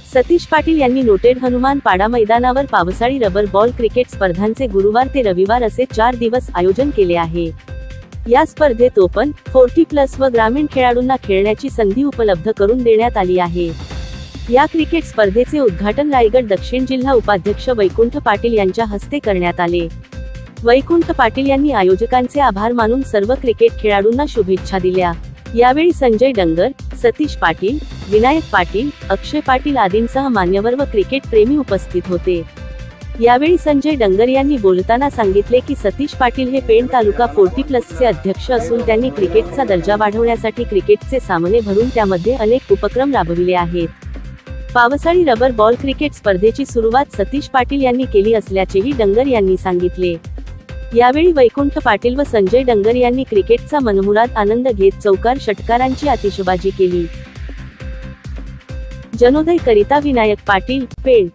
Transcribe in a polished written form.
सतीश पाटील यांनी नोटेड हनुमान पाडा मैदानावर पावसाळी रबर बॉल क्रिकेट स्पर्धांचे गुरुवार ते रविवार असे 4 दिवस आयोजन केले आहे। या स्पर्धेत ओपन, 40+ व ग्रामीण खेळाडूंना खेळण्याची संधी उपलब्ध करून देण्यात आली आहे। या क्रिकेट स्पर्धेचे उद्घाटन रायगड दक्षिण जिल्हा उपाध्यक्ष वैकुंठ पाटील यांच्या हस्ते करण्यात आले। वैकुंठ पाटील यांनी आयोजकांचे आभार मानून सर्व क्रिकेट खेळाडूंना शुभेच्छा दिल्या। यावेळी संजय डंगर, सतीश पाटील, विनायक पाटील, अक्षय पाटील आदींसह मान्यवर व क्रिकेट प्रेमी उपस्थित होते। यावेळी संजय डंगर यांनी बोलताना सांगितले की सतीश पाटील हे पेण तालुका 40+ चे अध्यक्ष असून त्यांनी क्रिकेटचा दर्जा वाढवण्यासाठी क्रिकेटचे सामने भरून त्यामध्ये अनेक उपक्रम राबविले आहेत। पावसाळी रबर बॉल क्रिकेट स्पर्धेची सुरुवात सतीश पाटील यांनी केली असल्याचेही डंगर यांनी सांगितले। यावेळी वैकुंठ पाटील व संजय डंगर यांनी क्रिकेटचा मनमुराद आनंद घेत चौकार षटकारांची आतिषबाजी केली। जनोदय करिता विनायक पाटील, पेण।